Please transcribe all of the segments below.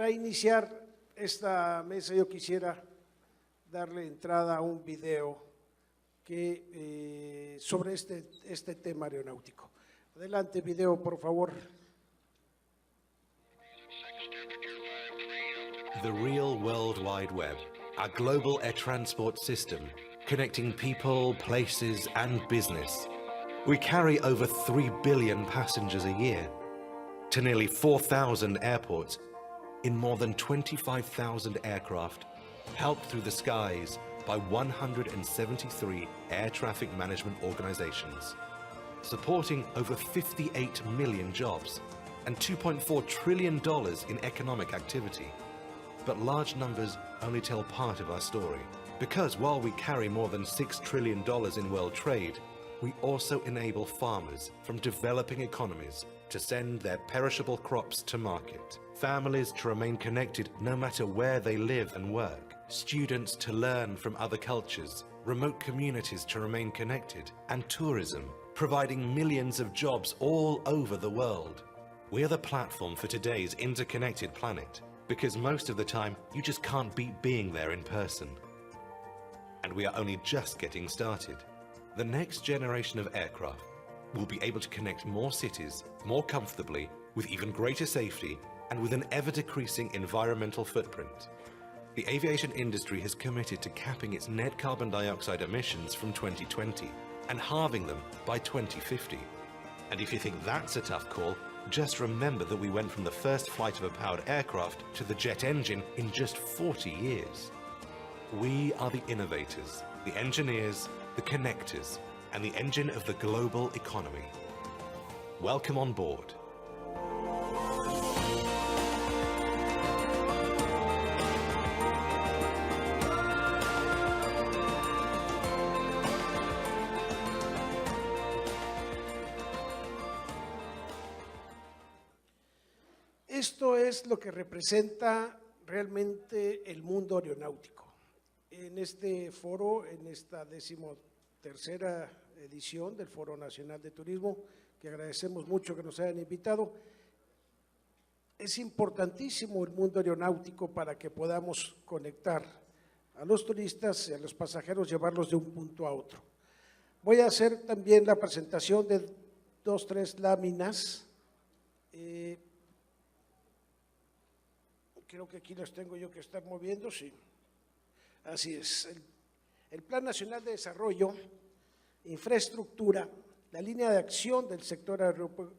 Para iniciar esta mesa yo quisiera darle entrada a un video sobre este tema aeronáutico. Adelante, video, por favor. The real World Wide Web, a global air transport system connecting people, places and business. We carry over 3 billion passengers a year to nearly 4,000 airports in more than 25,000 aircraft, helped through the skies by 173 air traffic management organizations, supporting over 58 million jobs and $2.4 trillion in economic activity. But large numbers only tell part of our story, because while we carry more than $6 trillion in world trade, we also enable farmers from developing economies to send their perishable crops to market, families to remain connected no matter where they live and work, students to learn from other cultures, remote communities to remain connected, and tourism, providing millions of jobs all over the world. We are the platform for today's interconnected planet, because most of the time you just can't beat being there in person. And we are only just getting started. The next generation of aircraft will be able to connect more cities more comfortably, with even greater safety and with an ever-decreasing environmental footprint. The aviation industry has committed to capping its net carbon dioxide emissions from 2020 and halving them by 2050. And if you think that's a tough call, just remember that we went from the first flight of a powered aircraft to the jet engine in just 40 years. We are the innovators, the engineers, the connectors, and the engine of the global economy. Welcome on board. Esto es lo que representa realmente el mundo aeronáutico. En este foro, en esta 13ª edición del Foro Nacional de Turismo, que agradecemos mucho que nos hayan invitado, es importantísimo el mundo aeronáutico para que podamos conectar a los turistas y a los pasajeros, llevarlos de un punto a otro. Voy a hacer también la presentación de 2-3 láminas. Creo que aquí las tengo yo que estar moviendo, sí. Así es. El Plan Nacional de Desarrollo, Infraestructura, la línea de acción del sector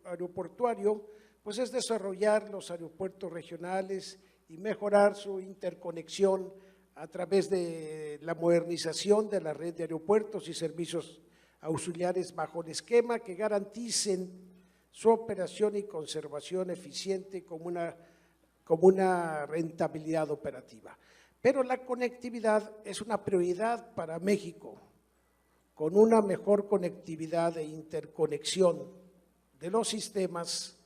aeroportuario, pues es desarrollar los aeropuertos regionales y mejorar su interconexión a través de la modernización de la red de aeropuertos y servicios auxiliares bajo el esquema que garanticen su operación y conservación eficiente como una rentabilidad operativa. Pero la conectividad es una prioridad para México. Con una mejor conectividad e interconexión de los sistemas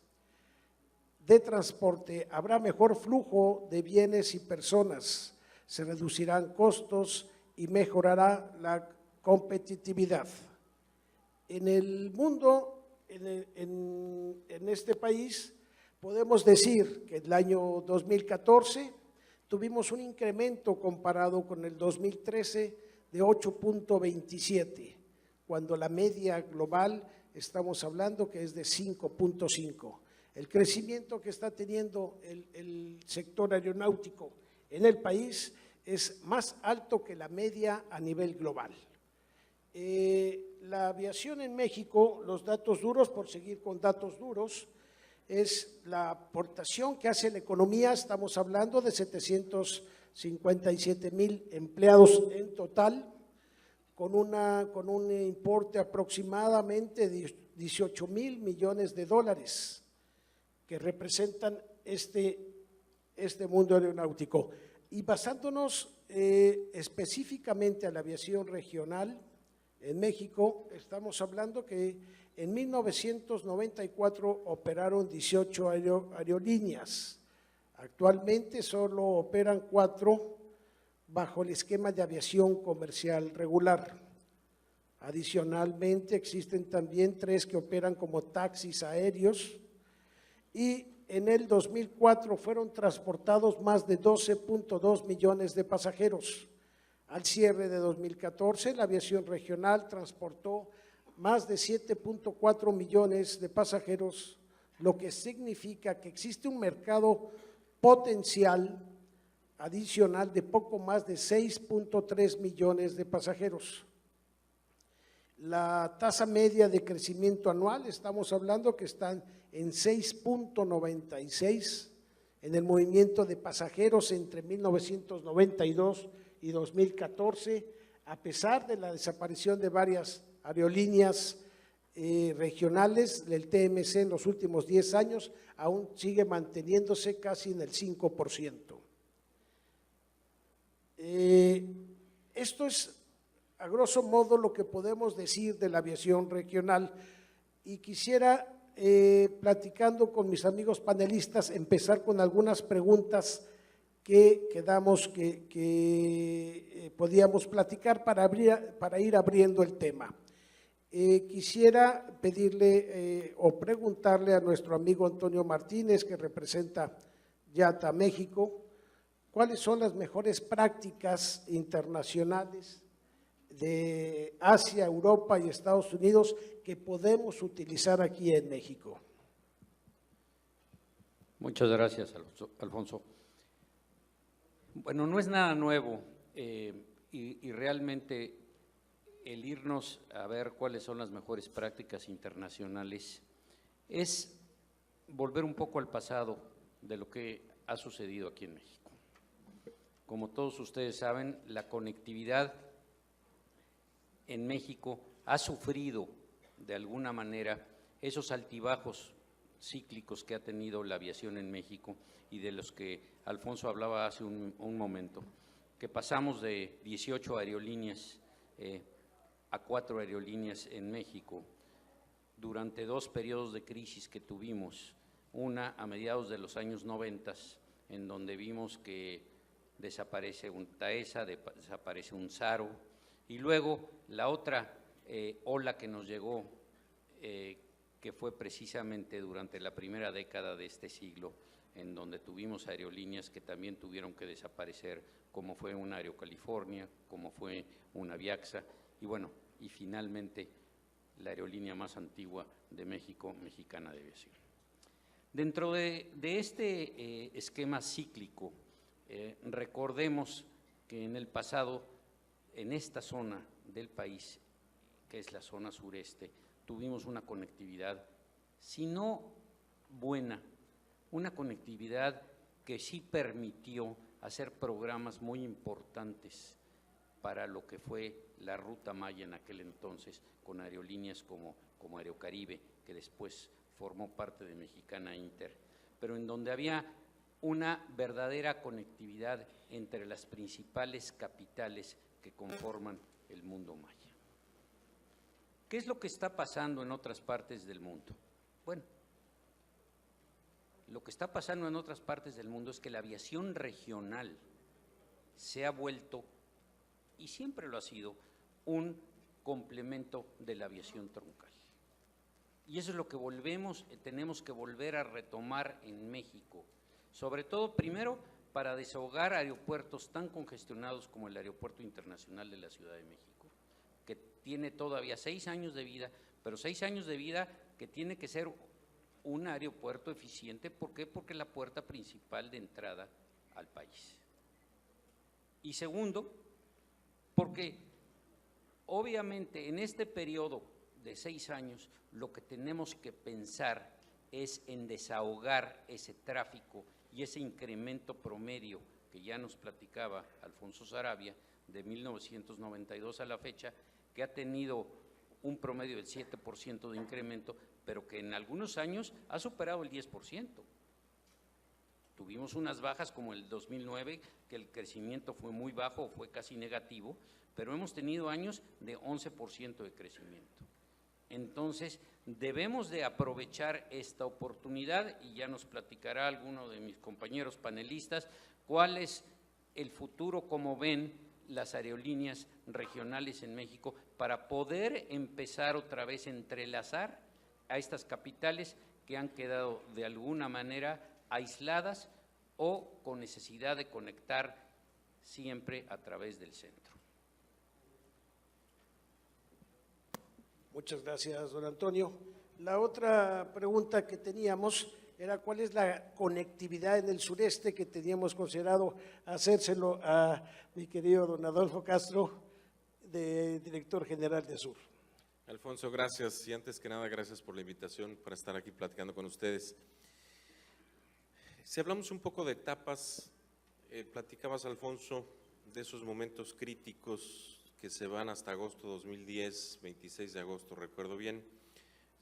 de transporte, habrá mejor flujo de bienes y personas, se reducirán costos y mejorará la competitividad. En el mundo, en este país, podemos decir que el año 2014 tuvimos un incremento comparado con el 2013 de 8.27, cuando la media global estamos hablando que es de 5.5. El crecimiento que está teniendo el sector aeronáutico en el país es más alto que la media a nivel global. La aviación en México, los datos duros, por seguir con datos duros, es la aportación que hace la economía. Estamos hablando de 757,000 empleados en total, con un importe aproximadamente de 18,000 millones de dólares que representan este mundo aeronáutico. Y basándonos específicamente a la aviación regional en México, estamos hablando que en 1994 operaron 18 aerolíneas. Actualmente solo operan 4 bajo el esquema de aviación comercial regular. Adicionalmente, existen también 3 que operan como taxis aéreos y en el 2004 fueron transportados más de 12.2 millones de pasajeros. Al cierre de 2014, la aviación regional transportó más de 7.4 millones de pasajeros, lo que significa que existe un mercado potencial adicional de poco más de 6.3 millones de pasajeros. La tasa media de crecimiento anual, estamos hablando que están en 6.96 en el movimiento de pasajeros entre 1992 y 2014, a pesar de la desaparición de varias aerolíneas regionales. El TMC en los últimos 10 años aún sigue manteniéndose casi en el 5%. Esto es a grosso modo lo que podemos decir de la aviación regional, y quisiera, platicando con mis amigos panelistas, empezar con algunas preguntas que quedamos que podíamos platicar para ir abriendo el tema. Quisiera pedirle o preguntarle a nuestro amigo Antonio Martínez, que representa YATA México, ¿cuáles son las mejores prácticas internacionales de Asia, Europa y Estados Unidos que podemos utilizar aquí en México? Muchas gracias, Alfonso. Bueno, no es nada nuevo y realmente el irnos a ver cuáles son las mejores prácticas internacionales es volver un poco al pasado de lo que ha sucedido aquí en México. Como todos ustedes saben, la conectividad en México ha sufrido de alguna manera esos altibajos cíclicos que ha tenido la aviación en México y de los que Alfonso hablaba hace un momento, que pasamos de 18 aerolíneas a 4 aerolíneas en México durante 2 periodos de crisis que tuvimos, una a mediados de los años 90, en donde vimos que desaparece un TAESA, desaparece un SARO, y luego la otra ola que nos llegó, que fue precisamente durante la primera década de este siglo, en donde tuvimos aerolíneas que también tuvieron que desaparecer, como fue una Aerocalifornia, como fue una Aviaxa, y bueno, y finalmente la aerolínea más antigua de México, Mexicana de Aviación. Dentro de este esquema cíclico, recordemos que en el pasado, en esta zona del país, que es la zona sureste, tuvimos una conectividad, si no buena, una conectividad que sí permitió hacer programas muy importantes para lo que fue la Ruta Maya en aquel entonces, con aerolíneas como Aerocaribe, que después formó parte de Mexicana Inter, pero en donde había una verdadera conectividad entre las principales capitales que conforman el mundo maya. ¿Qué es lo que está pasando en otras partes del mundo? Bueno, lo que está pasando en otras partes del mundo es que la aviación regional se ha vuelto, y siempre lo ha sido, un complemento de la aviación troncal. Y eso es lo que tenemos que volver a retomar en México, sobre todo primero para desahogar aeropuertos tan congestionados como el Aeropuerto Internacional de la Ciudad de México, que tiene todavía 6 años de vida, pero 6 años de vida que tiene que ser un aeropuerto eficiente. ¿Por qué? Porque es la puerta principal de entrada al país. Y segundo, porque obviamente en este periodo de 6 años lo que tenemos que pensar es en desahogar ese tráfico y ese incremento promedio que ya nos platicaba Alfonso Sarabia de 1992 a la fecha, que ha tenido un promedio del 7% de incremento, pero que en algunos años ha superado el 10%. Tuvimos unas bajas como el 2009, que el crecimiento fue muy bajo, fue casi negativo, pero hemos tenido años de 11% de crecimiento. Entonces, debemos de aprovechar esta oportunidad, y ya nos platicará alguno de mis compañeros panelistas cuál es el futuro, cómo ven las aerolíneas regionales en México, para poder empezar otra vez a entrelazar a estas capitales que han quedado de alguna manera aisladas o con necesidad de conectar siempre a través del centro. Muchas gracias, don Antonio. La otra pregunta que teníamos era cuál es la conectividad en el sureste, que teníamos considerado hacérselo a mi querido don Adolfo Castro, director general de Sur. Alfonso, gracias, y antes que nada, gracias por la invitación para estar aquí platicando con ustedes. Si hablamos un poco de etapas, platicabas, Alfonso, de esos momentos críticos que se van hasta agosto 2010, 26 de agosto, recuerdo bien,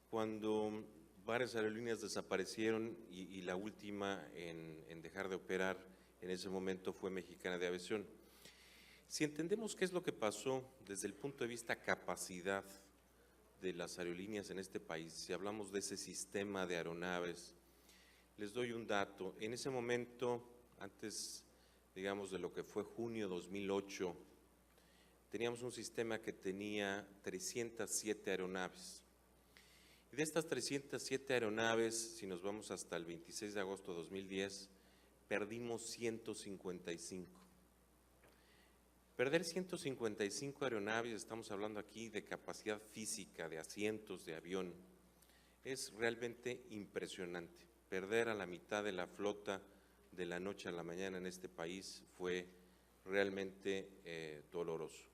cuando varias aerolíneas desaparecieron y la última en dejar de operar en ese momento fue Mexicana de Aviación. Si entendemos qué es lo que pasó desde el punto de vista capacidad de las aerolíneas en este país, si hablamos de ese sistema de aeronaves, les doy un dato. En ese momento, antes, digamos, de lo que fue junio 2008, teníamos un sistema que tenía 307 aeronaves. Y de estas 307 aeronaves, si nos vamos hasta el 26 de agosto de 2010, perdimos 155. Perder 155 aeronaves, estamos hablando aquí de capacidad física, de asientos, de avión, es realmente impresionante. Perder a la mitad de la flota de la noche a la mañana en este país fue realmente doloroso.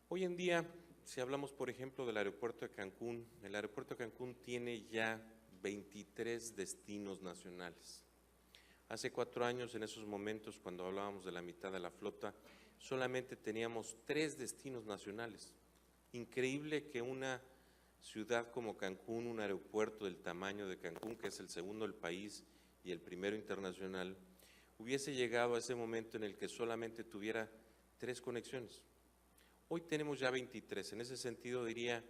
Hoy en día, si hablamos, por ejemplo, del aeropuerto de Cancún, el aeropuerto de Cancún tiene ya 23 destinos nacionales. Hace 4 años, en esos momentos, cuando hablábamos de la mitad de la flota, solamente teníamos 3 destinos nacionales. Increíble que una ciudad como Cancún, un aeropuerto del tamaño de Cancún, que es el segundo del país y el primero internacional, hubiese llegado a ese momento en el que solamente tuviera 3 conexiones. Hoy tenemos ya 23. En ese sentido diría,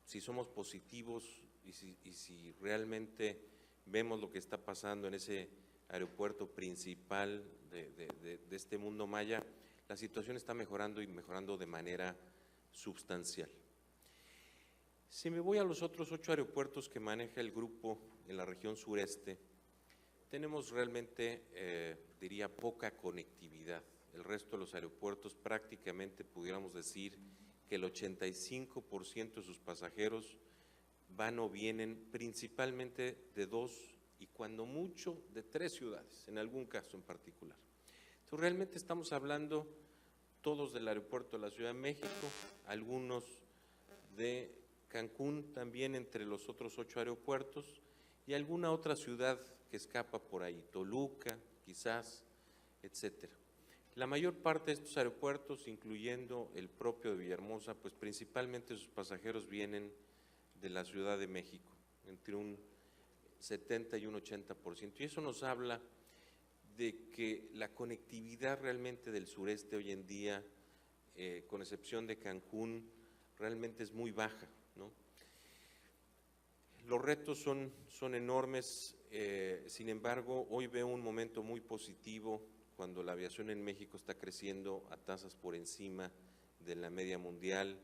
si somos positivos y si realmente vemos lo que está pasando en ese aeropuerto principal de este mundo maya, la situación está mejorando y mejorando de manera sustancial. Si me voy a los otros 8 aeropuertos que maneja el grupo en la región sureste, tenemos realmente, diría, poca conectividad. El resto de los aeropuertos prácticamente pudiéramos decir que el 85% de sus pasajeros van o vienen principalmente de 2 y cuando mucho de 3 ciudades, en algún caso en particular. Entonces realmente estamos hablando todos del aeropuerto de la Ciudad de México, algunos de Cancún también entre los otros 8 aeropuertos y alguna otra ciudad que escapa por ahí, Toluca quizás, etcétera. La mayor parte de estos aeropuertos, incluyendo el propio de Villahermosa, pues principalmente sus pasajeros vienen de la Ciudad de México, entre un 70 y un 80%. Y eso nos habla de que la conectividad realmente del sureste hoy en día, con excepción de Cancún, realmente es muy baja, ¿no? Los retos son enormes, sin embargo, hoy veo un momento muy positivo cuando la aviación en México está creciendo a tasas por encima de la media mundial,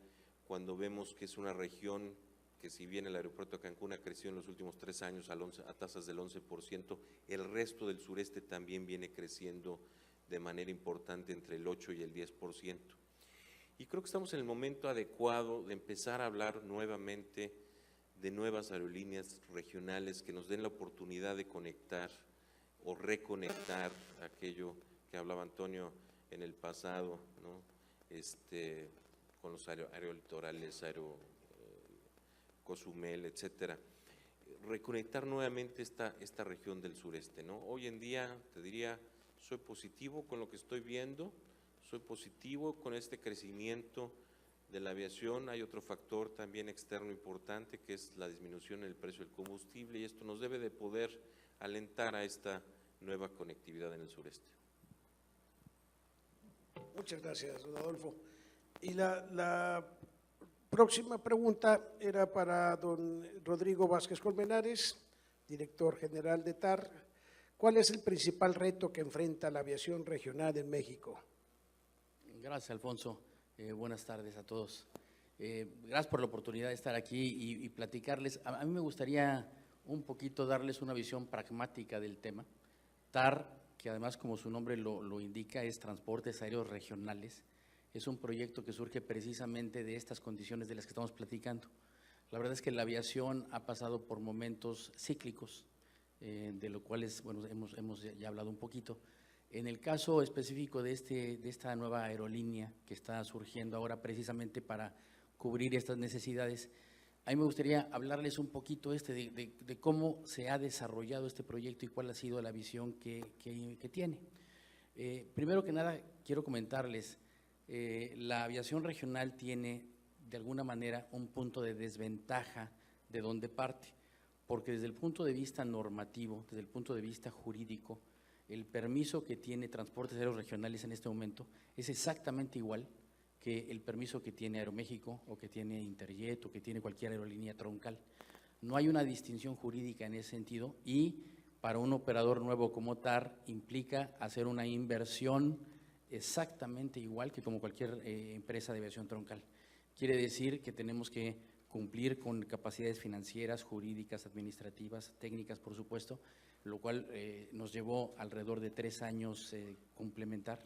cuando vemos que es una región que si bien el aeropuerto de Cancún ha crecido en los últimos 3 años a tasas del 11%, el resto del sureste también viene creciendo de manera importante entre el 8 y el 10%. Y creo que estamos en el momento adecuado de empezar a hablar nuevamente de nuevas aerolíneas regionales que nos den la oportunidad de conectar o reconectar aquello que hablaba Antonio en el pasado, ¿no? Con los aerolitorales, Cozumel, etcétera, reconectar nuevamente esta región del sureste, ¿no? Hoy en día, te diría, soy positivo con lo que estoy viendo, soy positivo con este crecimiento de la aviación. Hay otro factor también externo importante que es la disminución en el precio del combustible y esto nos debe de poder alentar a esta nueva conectividad en el sureste. Muchas gracias, don Adolfo. Y la próxima pregunta era para don Rodrigo Vázquez Colmenares, director general de TAR. ¿Cuál es el principal reto que enfrenta la aviación regional en México? Gracias, Alfonso. Buenas tardes a todos. Gracias por la oportunidad de estar aquí y platicarles. A mí me gustaría un poquito darles una visión pragmática del tema. TAR, que además como su nombre lo indica, es Transportes Aéreos Regionales, es un proyecto que surge precisamente de estas condiciones de las que estamos platicando. La verdad es que la aviación ha pasado por momentos cíclicos, de lo cual bueno, hemos ya hablado un poquito. En el caso específico de esta nueva aerolínea que está surgiendo ahora precisamente para cubrir estas necesidades, a mí me gustaría hablarles un poquito de cómo se ha desarrollado este proyecto y cuál ha sido la visión que tiene. Primero que nada, quiero comentarles, la aviación regional tiene de alguna manera un punto de desventaja de donde parte, porque desde el punto de vista normativo, desde el punto de vista jurídico, el permiso que tiene Transportes Aéreos Regionales en este momento es exactamente igual que el permiso que tiene Aeroméxico o que tiene Interjet o que tiene cualquier aerolínea troncal. No hay una distinción jurídica en ese sentido y para un operador nuevo como TAR implica hacer una inversión exactamente igual que como cualquier empresa de aviación troncal. Quiere decir que tenemos que cumplir con capacidades financieras, jurídicas, administrativas, técnicas, por supuesto, lo cual nos llevó alrededor de 3 años complementar.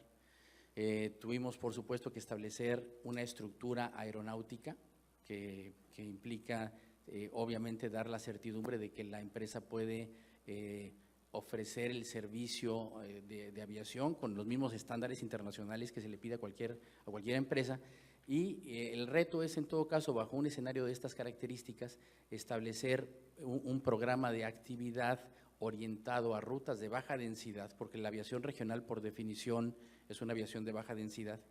Tuvimos, por supuesto, que establecer una estructura aeronáutica que implica, obviamente, dar la certidumbre de que la empresa puede ofrecer el servicio de aviación con los mismos estándares internacionales que se le pide a cualquier empresa. Y el reto es, en todo caso, bajo un escenario de estas características, establecer un programa de actividad orientado a rutas de baja densidad, porque la aviación regional, por definición, es una aviación de baja densidad.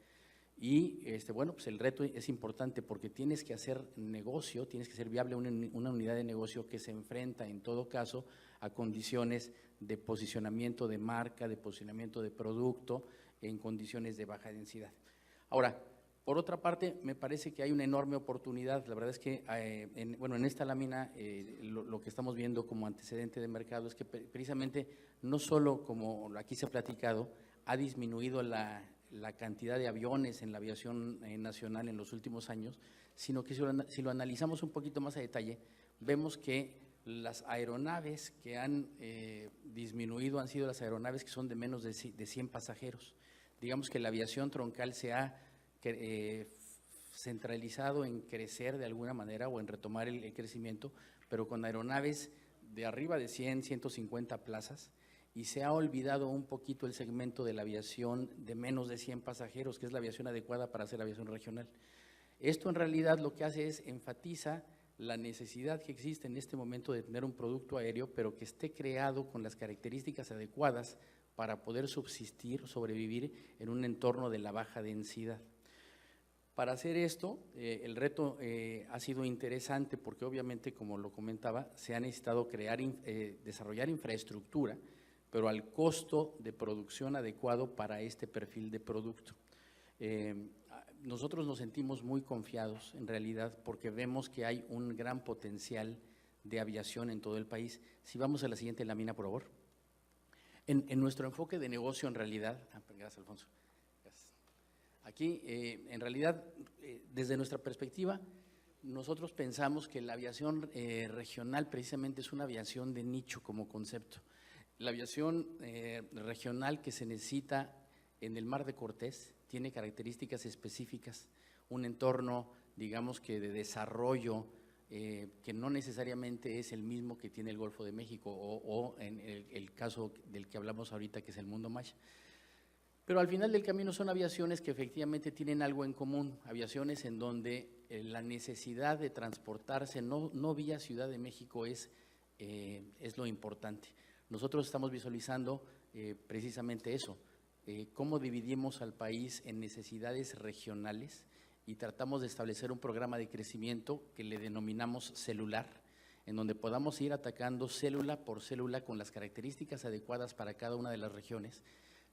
Y bueno, pues el reto es importante porque tienes que hacer negocio, tienes que ser viable una unidad de negocio que se enfrenta, en todo caso, a condiciones de posicionamiento de marca, de posicionamiento de producto, en condiciones de baja densidad. Ahora, por otra parte, me parece que hay una enorme oportunidad. La verdad es que, en esta lámina, lo que estamos viendo como antecedente de mercado es que precisamente no solo, como aquí se ha platicado, ha disminuido la cantidad de aviones en la aviación nacional en los últimos años, sino que si lo analizamos un poquito más a detalle, vemos que las aeronaves que han disminuido han sido las aeronaves que son de menos de 100 pasajeros. Digamos que la aviación troncal se ha centralizado en crecer de alguna manera o en retomar el crecimiento, pero con aeronaves de arriba de 100, 150 plazas, y se ha olvidado un poquito el segmento de la aviación de menos de 100 pasajeros, que es la aviación adecuada para hacer aviación regional. Esto en realidad lo que hace es enfatiza la necesidad que existe en este momento de tener un producto aéreo, pero que esté creado con las características adecuadas para poder subsistir, sobrevivir en un entorno de la baja densidad. Para hacer esto, el reto ha sido interesante porque obviamente, como lo comentaba, se ha necesitado desarrollar infraestructura, pero al costo de producción adecuado para este perfil de producto. Nosotros nos sentimos muy confiados en realidad porque vemos que hay un gran potencial de aviación en todo el país. Si vamos a la siguiente lámina, por favor. En nuestro enfoque de negocio, en realidad, gracias, Alfonso. Gracias. Aquí, en realidad, desde nuestra perspectiva, nosotros pensamos que la aviación regional precisamente es una aviación de nicho como concepto. La aviación regional que se necesita en el Mar de Cortés tiene características específicas, un entorno, digamos que de desarrollo que no necesariamente es el mismo que tiene el Golfo de México o en el caso del que hablamos ahorita, que es el mundo Maya. Pero al final del camino son aviaciones que efectivamente tienen algo en común, aviaciones en donde la necesidad de transportarse no vía Ciudad de México es lo importante. Nosotros estamos visualizando precisamente eso, cómo dividimos al país en necesidades regionales y tratamos de establecer un programa de crecimiento que le denominamos celular, en donde podamos ir atacando célula por célula con las características adecuadas para cada una de las regiones,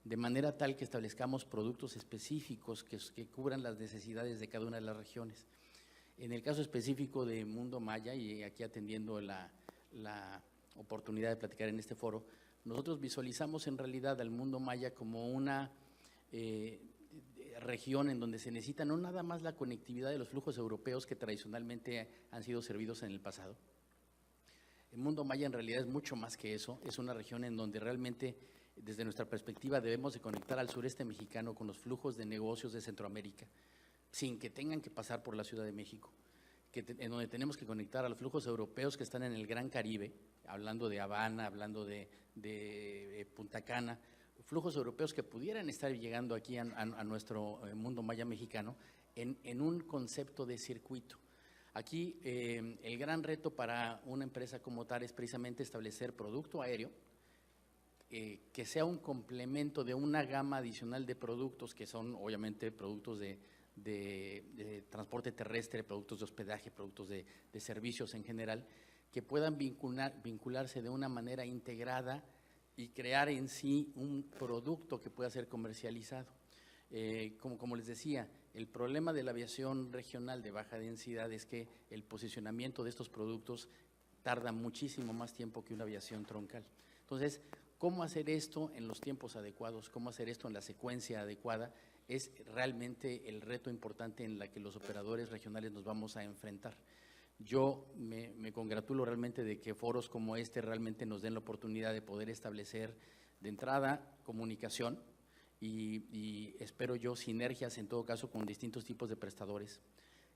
de manera tal que establezcamos productos específicos que cubran las necesidades de cada una de las regiones. En el caso específico de Mundo Maya, y aquí atendiendo la oportunidad de platicar en este foro, nosotros visualizamos en realidad al Mundo Maya como región en donde se necesita no nada más la conectividad de los flujos europeos que tradicionalmente han sido servidos en el pasado. El mundo maya en realidad es mucho más que eso, es una región en donde realmente desde nuestra perspectiva debemos de conectar al sureste mexicano con los flujos de negocios de Centroamérica, sin que tengan que pasar por la Ciudad de México, en donde tenemos que conectar a los flujos europeos que están en el Gran Caribe, hablando de Habana, hablando de Punta Cana, flujos europeos que pudieran estar llegando aquí a nuestro mundo maya mexicano en un concepto de circuito. Aquí el gran reto para una empresa como TAR es precisamente establecer producto aéreo que sea un complemento de una gama adicional de productos que son obviamente productos de transporte terrestre, productos de hospedaje, productos de servicios en general, que puedan vincularse de una manera integrada y crear en sí un producto que pueda ser comercializado. Como les decía, el problema de la aviación regional de baja densidad es que el posicionamiento de estos productos tarda muchísimo más tiempo que una aviación troncal. Entonces, ¿cómo hacer esto en los tiempos adecuados? ¿Cómo hacer esto en la secuencia adecuada? Es realmente el reto importante en la que los operadores regionales nos vamos a enfrentar. Yo me congratulo realmente de que foros como este realmente nos den la oportunidad de poder establecer de entrada comunicación y espero yo sinergias en todo caso con distintos tipos de prestadores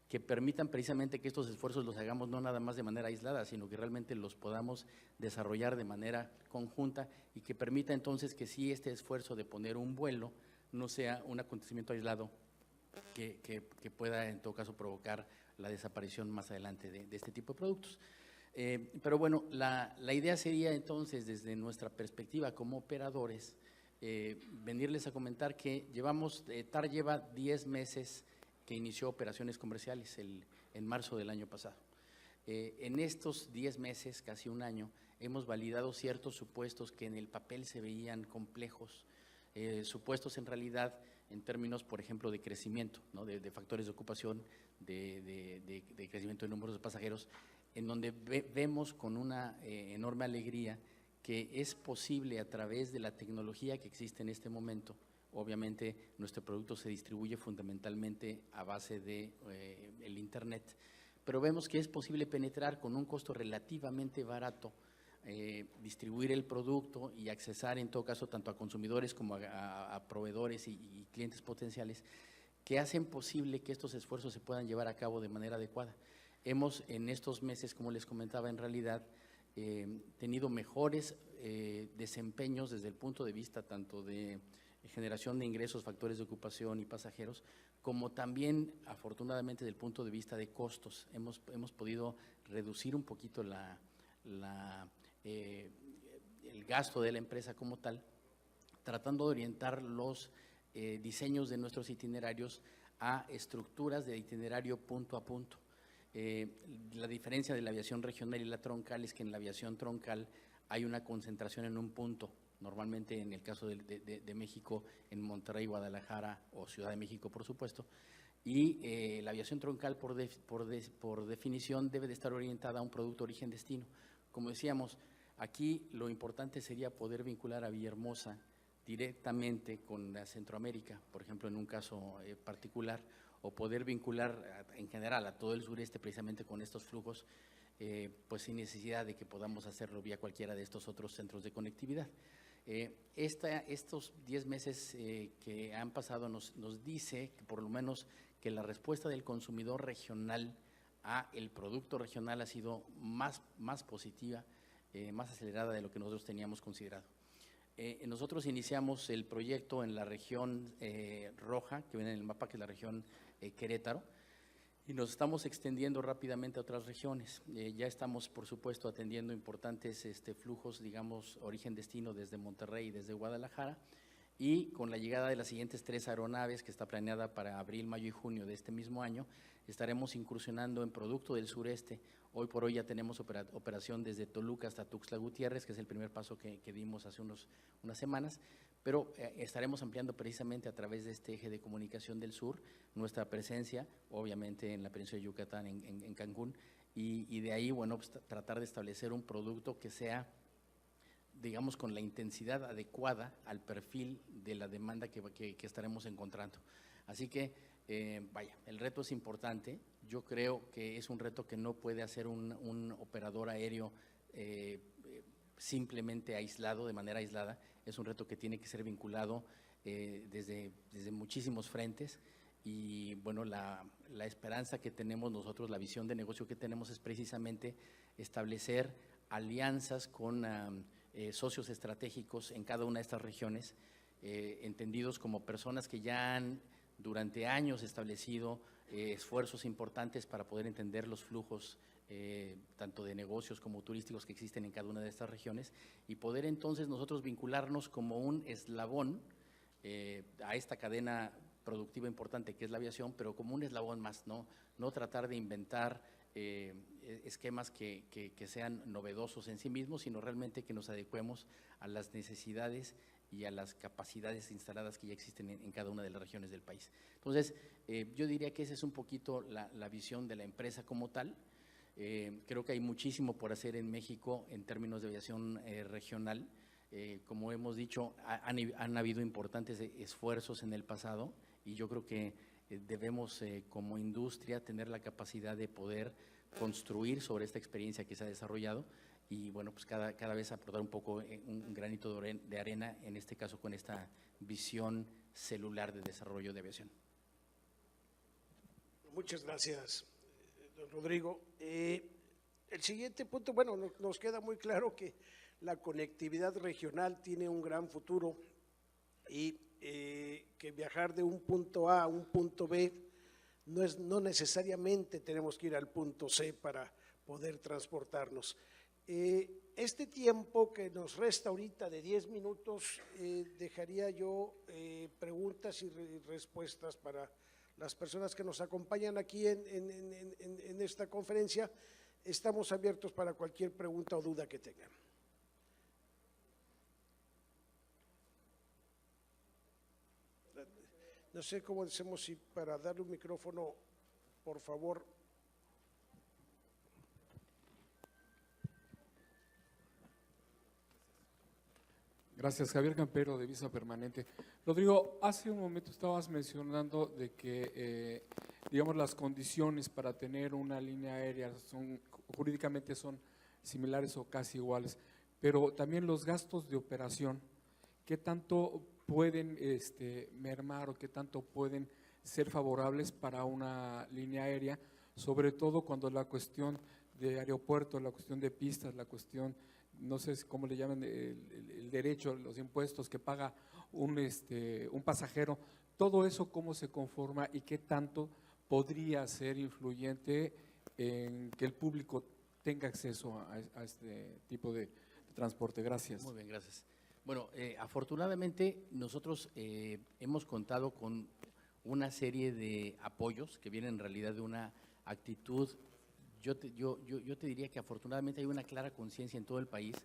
que permitan precisamente que estos esfuerzos los hagamos no nada más de manera aislada, sino que realmente los podamos desarrollar de manera conjunta y que permita entonces que sí este esfuerzo de poner un vuelo no sea un acontecimiento aislado que pueda en todo caso provocar la desaparición más adelante de este tipo de productos. Pero bueno, la idea sería entonces desde nuestra perspectiva como operadores venirles a comentar que TAR lleva 10 meses que inició operaciones comerciales en marzo del año pasado. En estos 10 meses, casi un año, hemos validado ciertos supuestos que en el papel se veían complejos, supuestos en realidad en términos, por ejemplo, de crecimiento, ¿no? de factores de ocupación, de crecimiento de números de pasajeros, en donde vemos con una enorme alegría que es posible a través de la tecnología que existe en este momento. Obviamente nuestro producto se distribuye fundamentalmente a base de el Internet, pero vemos que es posible penetrar con un costo relativamente barato, distribuir el producto y accesar en todo caso tanto a consumidores como a proveedores y clientes potenciales que hacen posible que estos esfuerzos se puedan llevar a cabo de manera adecuada. Hemos en estos meses, como les comentaba, en realidad tenido mejores desempeños desde el punto de vista tanto de generación de ingresos, factores de ocupación y pasajeros, como también, afortunadamente, desde el punto de vista de costos. Hemos podido reducir un poquito el gasto de la empresa como tal, tratando de orientar los diseños de nuestros itinerarios a estructuras de itinerario punto a punto. La diferencia de la aviación regional y la troncal es que en la aviación troncal hay una concentración en un punto, normalmente en el caso de México, en Monterrey, Guadalajara o Ciudad de México, por supuesto, y la aviación troncal por definición debe de estar orientada a un producto origen-destino. Como decíamos, aquí lo importante sería poder vincular a Villahermosa directamente con la Centroamérica, por ejemplo, en un caso particular, o poder vincular en general a todo el sureste precisamente con estos flujos, pues sin necesidad de que podamos hacerlo vía cualquiera de estos otros centros de conectividad. Estos 10 meses que han pasado nos dice que por lo menos que la respuesta del consumidor regional a el producto regional ha sido más positiva, más acelerada de lo que nosotros teníamos considerado. Nosotros iniciamos el proyecto en la región roja, que viene en el mapa, que es la región Querétaro, y nos estamos extendiendo rápidamente a otras regiones. Ya estamos, por supuesto, atendiendo importantes flujos, digamos, origen-destino desde Monterrey y desde Guadalajara, y con la llegada de las siguientes 3 aeronaves, que está planeada para abril, mayo y junio de este mismo año, estaremos incursionando en producto del sureste. Hoy por hoy ya tenemos operación desde Toluca hasta Tuxtla Gutiérrez, que es el primer paso que dimos hace unas semanas, pero estaremos ampliando precisamente a través de este eje de comunicación del sur nuestra presencia, obviamente en la península de Yucatán, en Cancún, y de ahí, bueno, pues, tratar de establecer un producto que sea digamos, con la intensidad adecuada al perfil de la demanda que estaremos encontrando. Así que, vaya, el reto es importante. Yo creo que es un reto que no puede hacer un operador aéreo simplemente aislado, de manera aislada. Es un reto que tiene que ser vinculado desde muchísimos frentes. Y bueno, la esperanza que tenemos nosotros, la visión de negocio que tenemos es precisamente establecer alianzas con socios estratégicos en cada una de estas regiones, entendidos como personas que ya han durante años establecido esfuerzos importantes para poder entender los flujos tanto de negocios como turísticos que existen en cada una de estas regiones y poder entonces nosotros vincularnos como un eslabón a esta cadena productiva importante que es la aviación, pero como un eslabón más, no tratar de inventar esquemas que sean novedosos en sí mismos, sino realmente que nos adecuemos a las necesidades y a las capacidades instaladas que ya existen en cada una de las regiones del país. Entonces, yo diría que esa es un poquito la visión de la empresa como tal. Creo que hay muchísimo por hacer en México en términos de aviación regional. Como hemos dicho, han habido importantes esfuerzos en el pasado y yo creo que debemos como industria tener la capacidad de poder construir sobre esta experiencia que se ha desarrollado y bueno, pues cada vez aportar un poco un granito de arena, en este caso con esta visión celular de desarrollo de aviación. Muchas gracias, don Rodrigo. El siguiente punto, bueno, nos queda muy claro que la conectividad regional tiene un gran futuro y que viajar de un punto A a un punto B no necesariamente tenemos que ir al punto C para poder transportarnos. Este tiempo que nos resta ahorita de 10 minutos, dejaría yo preguntas y respuestas para las personas que nos acompañan aquí en esta conferencia. Estamos abiertos para cualquier pregunta o duda que tengan. No sé cómo hacemos, si para darle un micrófono, por favor. Gracias, Javier Campero, de Visa Permanente. Rodrigo, hace un momento estabas mencionando de que, digamos, las condiciones para tener una línea aérea jurídicamente son similares o casi iguales, pero también los gastos de operación, ¿qué tanto pueden mermar o qué tanto pueden ser favorables para una línea aérea, sobre todo cuando la cuestión de aeropuerto, la cuestión de pistas, la cuestión, no sé cómo le llaman, el derecho, los impuestos que paga un pasajero, todo eso cómo se conforma y qué tanto podría ser influyente en que el público tenga acceso a este tipo de transporte? Gracias. Muy bien, gracias. Bueno, afortunadamente nosotros hemos contado con una serie de apoyos que vienen en realidad de una actitud. Yo te diría que afortunadamente hay una clara conciencia en todo el país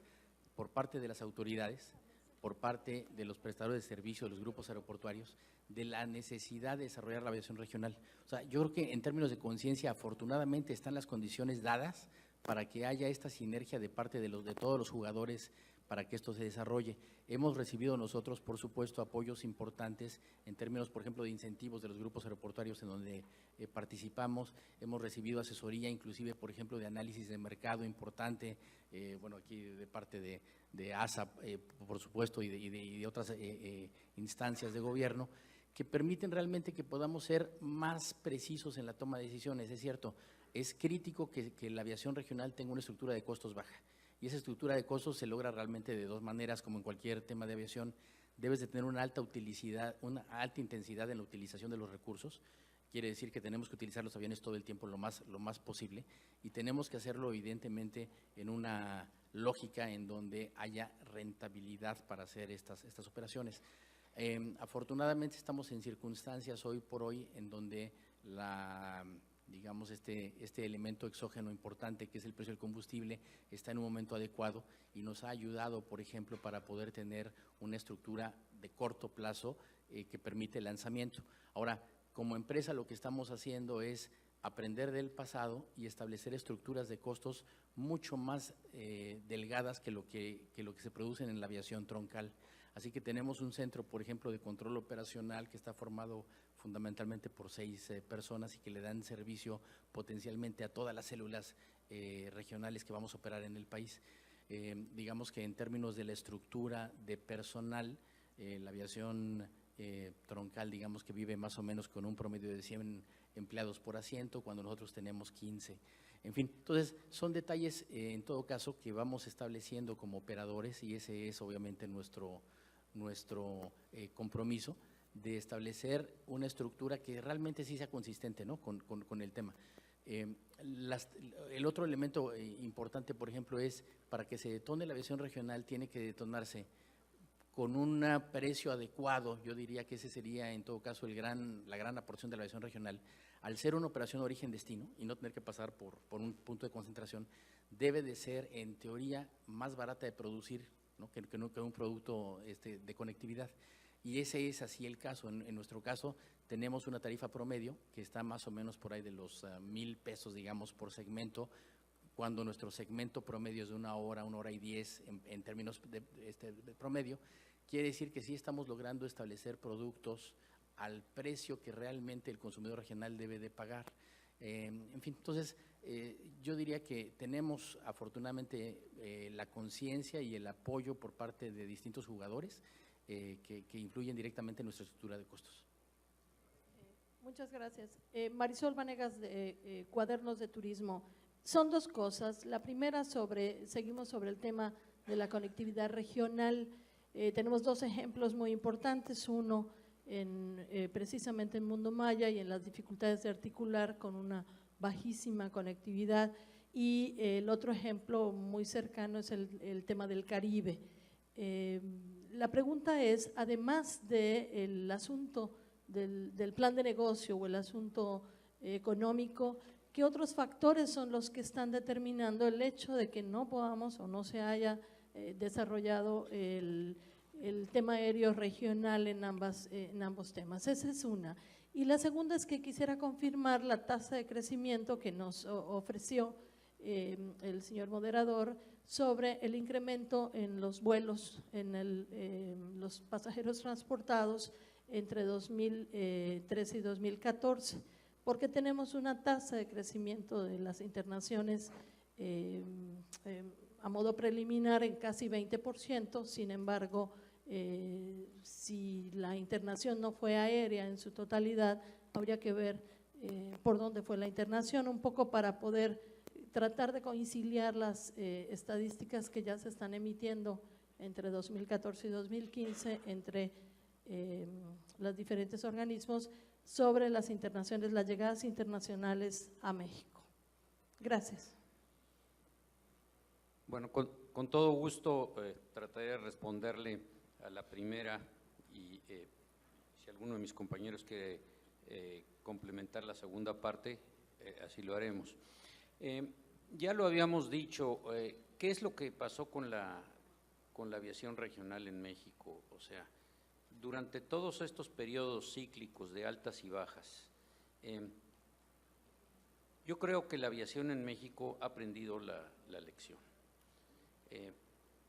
por parte de las autoridades, por parte de los prestadores de servicio, de los grupos aeroportuarios, de la necesidad de desarrollar la aviación regional. O sea, yo creo que en términos de conciencia, afortunadamente están las condiciones dadas para que haya esta sinergia de parte de todos los jugadores para que esto se desarrolle. Hemos recibido nosotros, por supuesto, apoyos importantes en términos, por ejemplo, de incentivos de los grupos aeroportuarios en donde participamos. Hemos recibido asesoría, inclusive, por ejemplo, de análisis de mercado importante, bueno, aquí de parte de ASA, por supuesto, y de otras instancias de gobierno, que permiten realmente que podamos ser más precisos en la toma de decisiones. Es cierto, es crítico que la aviación regional tenga una estructura de costos baja. Y esa estructura de costos se logra realmente de dos maneras, como en cualquier tema de aviación. Debes de tener una alta intensidad en la utilización de los recursos. Quiere decir que tenemos que utilizar los aviones todo el tiempo lo más posible y tenemos que hacerlo evidentemente en una lógica en donde haya rentabilidad para hacer estas operaciones. Afortunadamente estamos en circunstancias hoy por hoy en donde digamos, este elemento exógeno importante que es el precio del combustible está en un momento adecuado y nos ha ayudado, por ejemplo, para poder tener una estructura de corto plazo que permite el lanzamiento. Ahora, como empresa lo que estamos haciendo es aprender del pasado y establecer estructuras de costos mucho más delgadas que lo que se producen en la aviación troncal. Así que tenemos un centro, por ejemplo, de control operacional que está formado fundamentalmente por 6 personas y que le dan servicio potencialmente a todas las células regionales que vamos a operar en el país. Digamos que en términos de la estructura de personal, la aviación troncal, digamos que vive más o menos con un promedio de 100 empleados por asiento, cuando nosotros tenemos 15. En fin, entonces son detalles en todo caso que vamos estableciendo como operadores, y ese es obviamente nuestro compromiso de establecer una estructura que realmente sí sea consistente, ¿no?, con el tema. El otro elemento importante, por ejemplo, es para que se detone la aviación regional tiene que detonarse con un precio adecuado. Yo diría que ese sería en todo caso la gran aportación de la aviación regional. Al ser una operación origen-destino y no tener que pasar por un punto de concentración, debe de ser en teoría más barata de producir, ¿no?, que un producto de conectividad. Y ese es así el caso. En nuestro caso tenemos una tarifa promedio que está más o menos por ahí de los 1,000 pesos, digamos, por segmento, cuando nuestro segmento promedio es de 1 hora, 1 hora y 10 en términos de promedio. Quiere decir que sí estamos logrando establecer productos al precio que realmente el consumidor regional debe de pagar. En fin, entonces yo diría que tenemos afortunadamente la conciencia y el apoyo por parte de distintos jugadores que influyen directamente en nuestra estructura de costos. Muchas gracias. Marisol Vanegas, de Cuadernos de Turismo. Son dos cosas. La primera, seguimos sobre el tema de la conectividad regional. Tenemos 2 ejemplos muy importantes. Uno, precisamente en Mundo Maya y en las dificultades de articular con una bajísima conectividad. Y el otro ejemplo muy cercano es el tema del Caribe. La pregunta es, además del asunto del plan de negocio o el asunto económico, ¿qué otros factores son los que están determinando el hecho de que no podamos o no se haya desarrollado el tema aéreo regional en ambos temas? Esa es una. Y la segunda es que quisiera confirmar la tasa de crecimiento que nos ofreció el señor moderador sobre el incremento en los vuelos, en los pasajeros transportados entre 2013 y 2014, porque tenemos una tasa de crecimiento de las internaciones a modo preliminar en casi 20%, sin embargo, si la internación no fue aérea en su totalidad, habría que ver por dónde fue la internación, un poco para poder tratar de conciliar las estadísticas que ya se están emitiendo entre 2014 y 2015 entre los diferentes organismos sobre las internaciones, las llegadas internacionales a México. Gracias. Bueno, con todo gusto trataré de responderle a la primera y si alguno de mis compañeros quiere complementar la segunda parte, así lo haremos. Ya lo habíamos dicho, ¿qué es lo que pasó con la aviación regional en México? O sea, durante todos estos periodos cíclicos de altas y bajas, yo creo que la aviación en México ha aprendido la lección.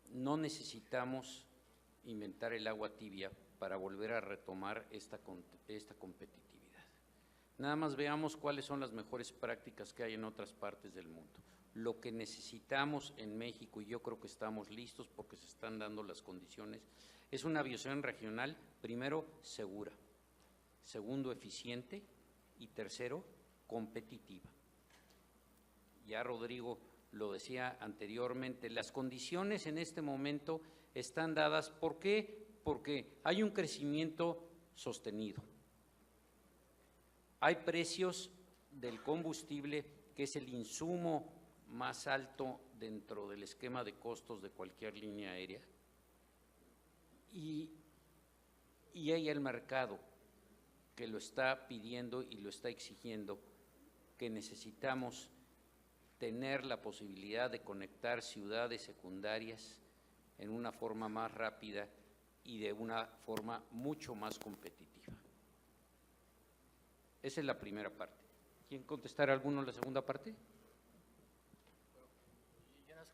No necesitamos inventar el agua tibia para volver a retomar esta competitividad. Nada más veamos cuáles son las mejores prácticas que hay en otras partes del mundo. Lo que necesitamos en México, y yo creo que estamos listos porque se están dando las condiciones, es una aviación regional, primero, segura, segundo, eficiente y tercero, competitiva. Ya Rodrigo lo decía anteriormente, las condiciones en este momento están dadas. ¿Por qué? Porque hay un crecimiento sostenido. Hay precios del combustible, que es el insumo más alto dentro del esquema de costos de cualquier línea aérea, y hay el mercado que lo está pidiendo y lo está exigiendo, que necesitamos tener la posibilidad de conectar ciudades secundarias en una forma más rápida y de una forma mucho más competitiva. Esa es la primera parte. ¿Quién contestará alguno en la segunda parte? Yo nada más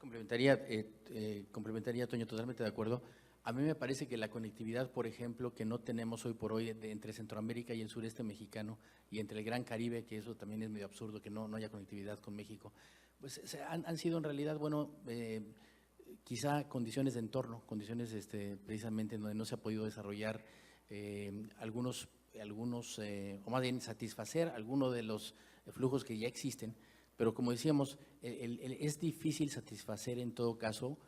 complementaría, Toño, totalmente de acuerdo. A mí me parece que la conectividad, por ejemplo, que no tenemos hoy por hoy entre Centroamérica y el sureste mexicano y entre el Gran Caribe, que eso también es medio absurdo que no haya conectividad con México, pues han sido en realidad, bueno, quizá condiciones de entorno, condiciones precisamente en donde no se ha podido desarrollar algunos o más bien satisfacer algunos de los flujos que ya existen, pero como decíamos, es difícil satisfacer en todo caso,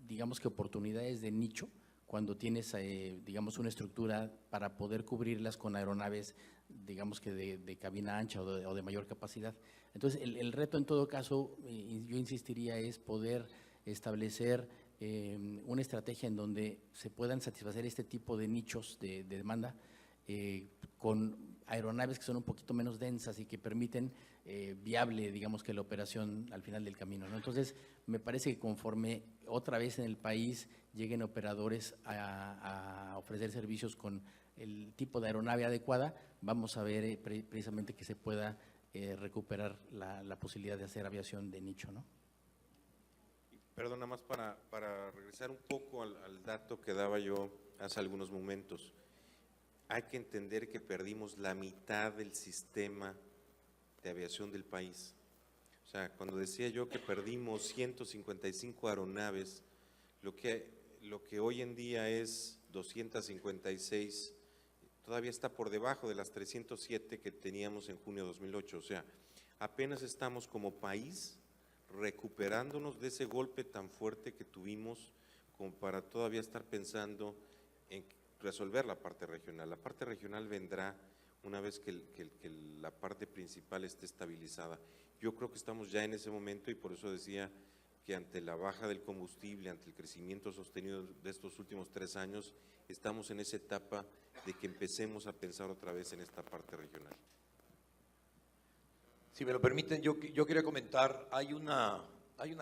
digamos que oportunidades de nicho, cuando tienes, digamos, una estructura para poder cubrirlas con aeronaves, digamos que de cabina ancha o de mayor capacidad. Entonces, el reto en todo caso, yo insistiría, es poder establecer una estrategia en donde se puedan satisfacer este tipo de nichos de demanda con aeronaves que son un poquito menos densas y que permiten viable, digamos que la operación al final del camino, ¿no? Entonces, me parece que conforme otra vez en el país lleguen operadores a ofrecer servicios con el tipo de aeronave adecuada, vamos a ver precisamente que se pueda recuperar la posibilidad de hacer aviación de nicho, ¿no? Perdón, nada más para regresar un poco al dato que daba yo hace algunos momentos. Hay que entender que perdimos la mitad del sistema de aviación del país. O sea, cuando decía yo que perdimos 155 aeronaves, lo que hoy en día es 256, todavía está por debajo de las 307 que teníamos en junio de 2008. O sea, apenas estamos como país recuperándonos de ese golpe tan fuerte que tuvimos como para todavía estar pensando en resolver la parte regional. La parte regional vendrá una vez que la parte principal esté estabilizada. Yo creo que estamos ya en ese momento y por eso decía que ante la baja del combustible, ante el crecimiento sostenido de estos últimos 3 años, estamos en esa etapa de que empecemos a pensar otra vez en esta parte regional. Si me lo permiten, yo quería comentar, hay una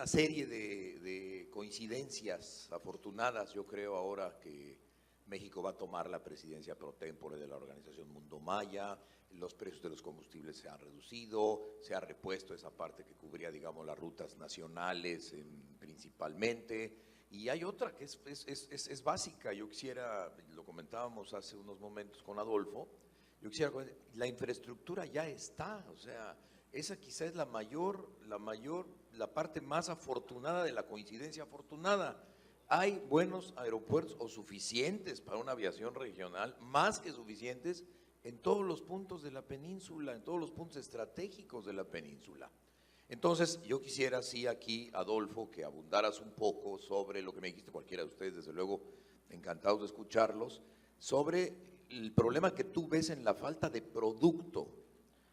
serie de coincidencias afortunadas, yo creo ahora que México va a tomar la presidencia pro tempore de la Organización Mundo Maya, los precios de los combustibles se han reducido, se ha repuesto esa parte que cubría, digamos, las rutas nacionales principalmente, y hay otra que es básica. Yo quisiera, lo comentábamos hace unos momentos con Adolfo, la infraestructura ya está, o sea, esa quizá es la parte más afortunada de la coincidencia afortunada. Hay buenos aeropuertos o suficientes para una aviación regional, más que suficientes en todos los puntos de la península, en todos los puntos estratégicos de la península. Entonces, yo quisiera, sí, aquí, Adolfo, que abundaras un poco sobre lo que me dijiste, cualquiera de ustedes, desde luego, encantados de escucharlos, sobre el problema que tú ves en la falta de producto.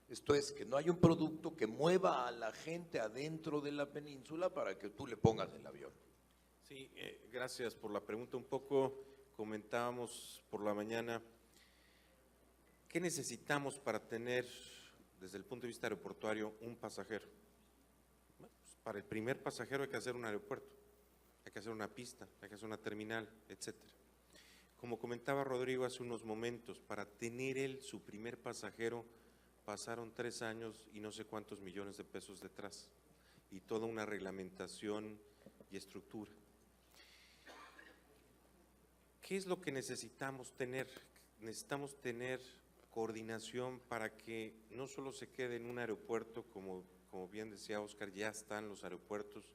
Esto es, que no hay un producto que mueva a la gente adentro de la península para que tú le pongas el avión. Sí, gracias por la pregunta. Un poco comentábamos por la mañana, ¿qué necesitamos para tener, desde el punto de vista aeroportuario, un pasajero? Bueno, pues para el primer pasajero hay que hacer un aeropuerto, hay que hacer una pista, hay que hacer una terminal, etcétera. Como comentaba Rodrigo hace unos momentos, para tener él su primer pasajero pasaron 3 años y no sé cuántos millones de pesos detrás, y toda una reglamentación y estructura. ¿Qué es lo que necesitamos tener? Necesitamos tener coordinación para que no solo se quede en un aeropuerto, como bien decía Oscar, ya están los aeropuertos,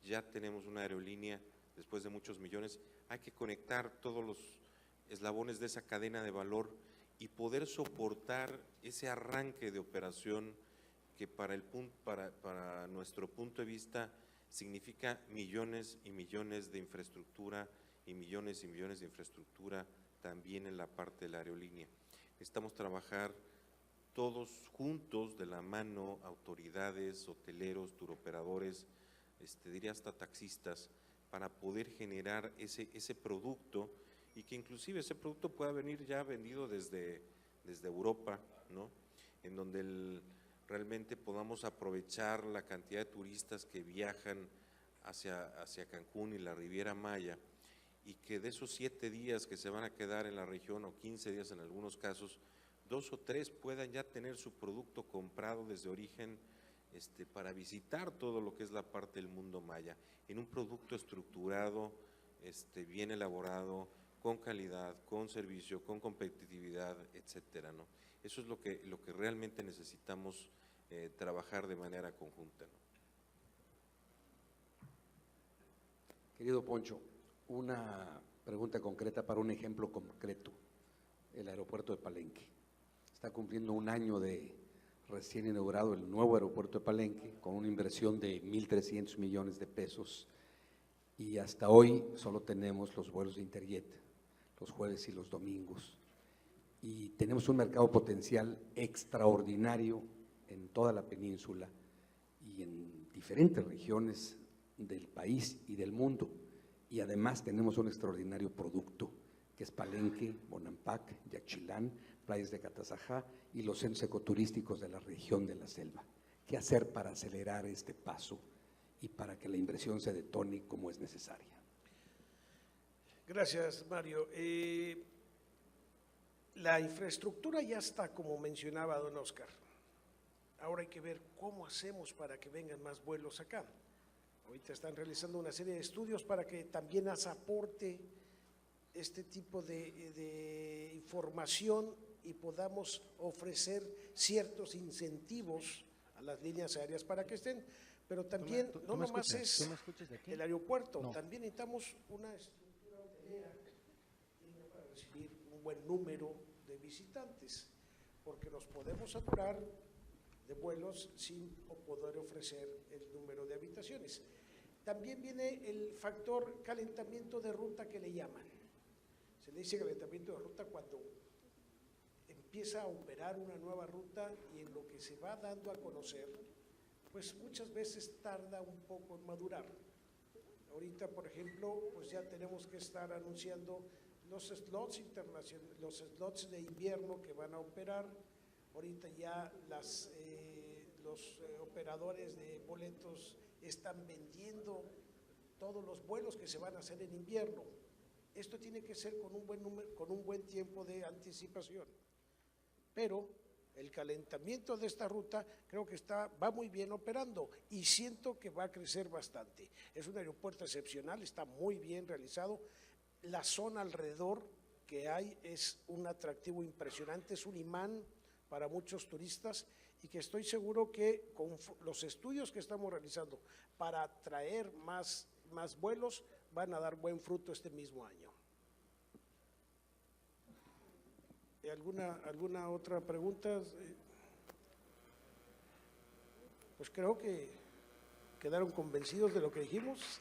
ya tenemos una aerolínea después de muchos millones, hay que conectar todos los eslabones de esa cadena de valor y poder soportar ese arranque de operación que para nuestro punto de vista significa millones y millones de infraestructura y millones de infraestructura también en la parte de la aerolínea. Necesitamos trabajar todos juntos de la mano, autoridades, hoteleros, turoperadores, diría hasta taxistas, para poder generar ese producto y que inclusive ese producto pueda venir ya vendido desde Europa, ¿no? En donde realmente podamos aprovechar la cantidad de turistas que viajan hacia Cancún y la Riviera Maya, y que de esos 7 días que se van a quedar en la región, o 15 días en algunos casos, 2 o 3 puedan ya tener su producto comprado desde origen para visitar todo lo que es la parte del mundo maya, en un producto estructurado, bien elaborado, con calidad, con servicio, con competitividad, etcétera, ¿no? Eso es lo que realmente necesitamos trabajar de manera conjunta, ¿no? Querido Poncho, una pregunta concreta para un ejemplo concreto. El aeropuerto de Palenque. Está cumpliendo un año de recién inaugurado el nuevo aeropuerto de Palenque, con una inversión de 1.300 millones de pesos, y hasta hoy solo tenemos los vuelos de Interjet, los jueves y los domingos. Y tenemos un mercado potencial extraordinario en toda la península y en diferentes regiones del país y del mundo. Y además tenemos un extraordinario producto, que es Palenque, Bonampak, Yaxchilán, playas de Catazajá y los centros ecoturísticos de la región de la selva. ¿Qué hacer para acelerar este paso y para que la inversión se detone como es necesaria? Gracias, Mario. La infraestructura ya está, como mencionaba don Oscar. Ahora hay que ver cómo hacemos para que vengan más vuelos acá. Ahorita están realizando una serie de estudios para que también nos aporte este tipo de información y podamos ofrecer ciertos incentivos a las líneas aéreas para que estén, pero también no nomás es el aeropuerto, también necesitamos una estructura hotelera para recibir un buen número de visitantes, porque nos podemos saturar de vuelos sin poder ofrecer el número de habitaciones. También viene el factor calentamiento de ruta que le llaman. Se le dice calentamiento de ruta cuando empieza a operar una nueva ruta y en lo que se va dando a conocer, pues muchas veces tarda un poco en madurar. Ahorita, por ejemplo, pues ya tenemos que estar anunciando los slots internacionales, los slots de invierno que van a operar. Ahorita ya los operadores de boletos están vendiendo todos los vuelos que se van a hacer en invierno. Esto tiene que ser con un buen tiempo de anticipación. Pero el calentamiento de esta ruta creo que va muy bien operando y siento que va a crecer bastante. Es un aeropuerto excepcional, está muy bien realizado. La zona alrededor que hay es un atractivo impresionante, es un imán para muchos turistas y que estoy seguro que con los estudios que estamos realizando para atraer más vuelos van a dar buen fruto este mismo año. ¿Alguna otra pregunta? Pues creo que quedaron convencidos de lo que dijimos.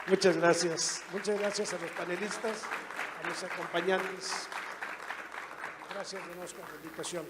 Muchas gracias a los panelistas, a mis acompañantes. Gracias, don Oscar, por la invitación.